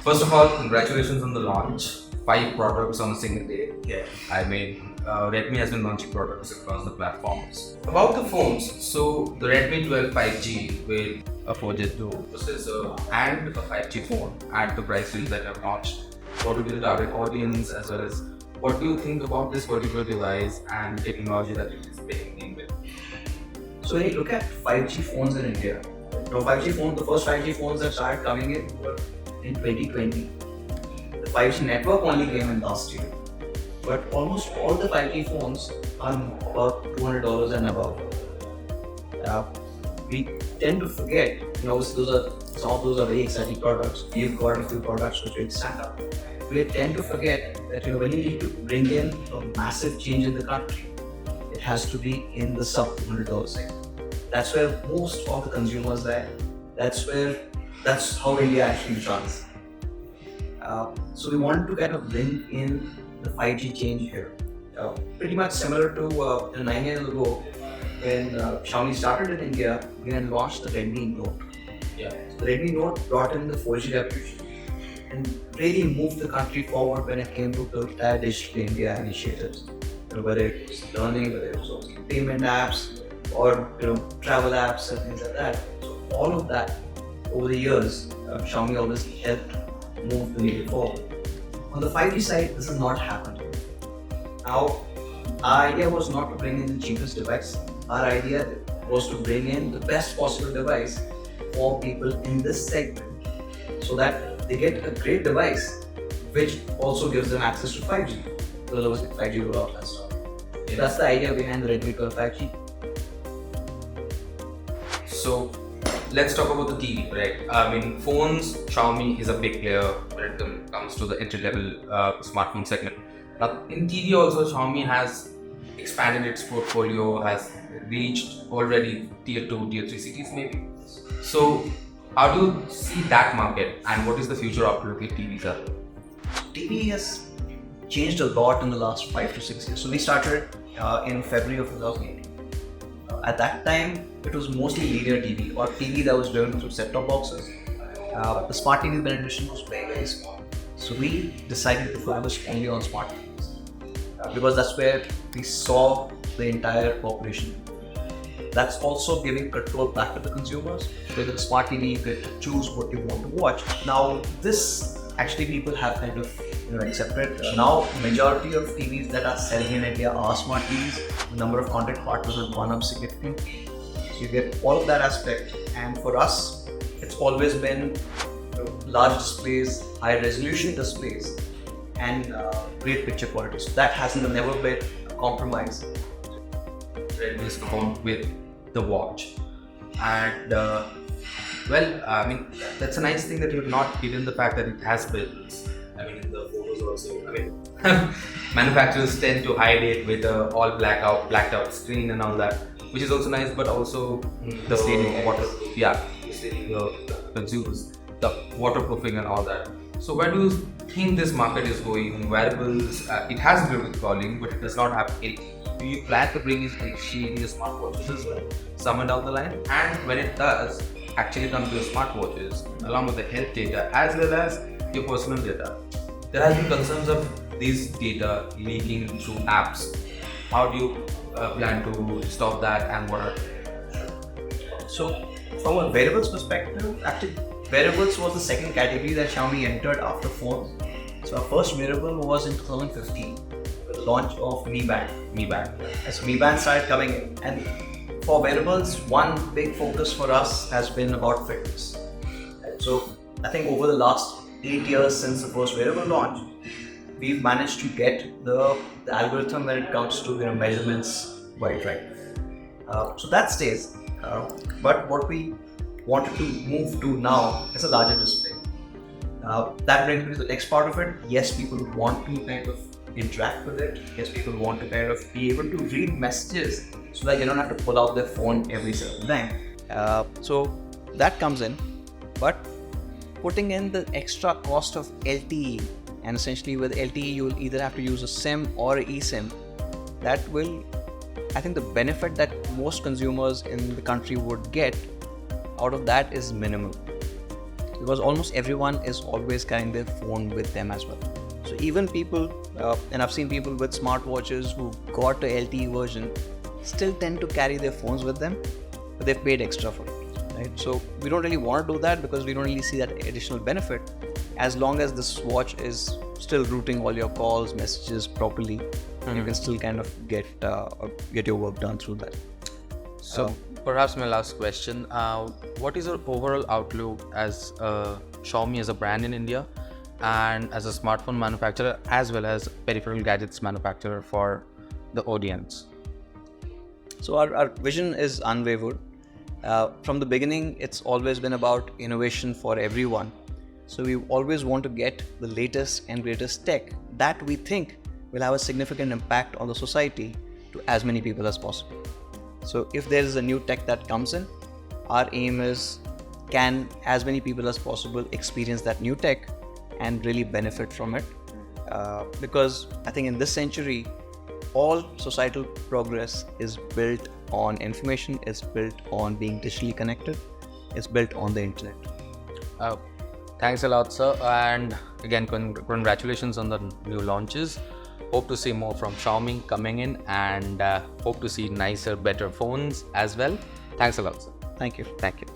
First of all, congratulations on the launch. 5 products on a single day. Yeah. I mean, Redmi has been launching products across the platforms. About the phones, so the Redmi 12 5G with a 4Gen2 processor and a 5G phone at the price range that have launched. What will be the target audience, as well as what do you think about this particular device and technology that it is making in with? So when you look at 5G phones in India, the first 5G phones that started coming in were in 2020. The 5G network only came in last year. But almost all the 5G phones are about $200 and above. We tend to forget, some of those are very exciting products. We've got a few products which will stand up. We tend to forget that when you need to bring in a massive change in the country, it has to be in the sub $200 segment. That's where most of the consumers are. That's how India actually runs. So we wanted to kind of bring in the 5G change here. Pretty much similar to 9 years ago when Xiaomi started in India, we had launched the Redmi Note. Yeah. So the Redmi Note brought in the 4G revolution and really moved the country forward when it came to the entire Digital India initiatives. Whether it was learning, whether it was payment apps, or travel apps and things like that. So all of that over the years, Xiaomi obviously helped move the needle forward. On the 5G side, this has not happened. Now, our idea was not to bring in the cheapest device. Our idea was to bring in the best possible device for people in this segment, so that they get a great device, which also gives them access to 5G. Because obviously 5G rollout has started. So that's the idea behind the Redmi 12 5G. So let's talk about the TV, right? I mean, phones, Xiaomi is a big player when it comes to the entry-level smartphone segment. Now, in TV also, Xiaomi has expanded its portfolio, has reached already tier 2, tier 3 cities maybe. So how do you see that market, and what is the future outlook if TVs are? TV has changed a lot in the last 5 to 6 years. So we started in February of 2018. At that time, it was mostly linear TV or TV that was driven through set-top boxes. The smart TV penetration was very, very small. So we decided to focus only on smart TVs because that's where we saw the entire population. That's also giving control back to the consumers. So with the smart TV, you get to choose what you want to watch. Now, this actually people have kind of accepted. Now, majority of TVs that are selling in India are smart TVs. The number of content partners has gone up significantly. So you get all of that aspect. And for us, it's always been large displays, high resolution displays, and great picture quality. So that hasn't never been a compromise. Redmi's phone with the watch, and well, I mean, that's a nice thing that you've not hidden the fact that it has buttons. I mean, in the photos also. I mean, manufacturers tend to hide it with a all blacked out screen and all that, which is also nice. But also the consumers, the waterproofing and all that. So where do you think this market is going? Wearables, it has been with calling, but it does not have it. Do you plan to bring in serious smartwatches as well, somewhere down the line? And when it does actually come to your smartwatches, along with the health data as well as your personal data, there has been concerns of this data leaking through apps. How do you plan to stop that, and what are? So from a wearables perspective, actually wearables was the second category that Xiaomi entered after phones. So our first wearable was in 2015 with the launch of Mi Band. As Mi Band started coming in, and for wearables, one big focus for us has been about fitness. So I think over the last 8 years since the first wearable launch, we've managed to get the algorithm when it comes to measurements right. So that stays. But what we wanted to move to now is a larger display. That brings me to the next part of it. Yes, people want to kind of interact with it. Yes, people want to kind of be able to read messages so that they don't have to pull out their phone every single time. So that comes in, but putting in the extra cost of LTE, and essentially with LTE you'll either have to use a SIM or an eSIM. That will, I think the benefit that most consumers in the country would get out of that is minimal. because almost everyone is always carrying their phone with them as well. So even people, and I've seen people with smartwatches who got a LTE version still tend to carry their phones with them, but they've paid extra for it, right? So we don't really want to do that because we don't really see that additional benefit, as long as this watch is still routing all your calls, messages properly, and you can still kind of get your work done through that. So perhaps my last question, what is your overall outlook as Xiaomi as a brand in India and as a smartphone manufacturer as well as peripheral gadgets manufacturer for the audience? So our vision is unwavered. From the beginning, it's always been about innovation for everyone. So we always want to get the latest and greatest tech that we think will have a significant impact on the society to as many people as possible. So if there is a new tech that comes in, our aim is, can as many people as possible experience that new tech and really benefit from it? Because I think in this century, all societal progress is built on information, is built on being digitally connected, is built on the internet. Thanks a lot, sir, and again congratulations on the new launches. Hope to see more from Xiaomi coming in, and hope to see nicer, better phones as well. Thanks a lot, sir. Thank you. Thank you.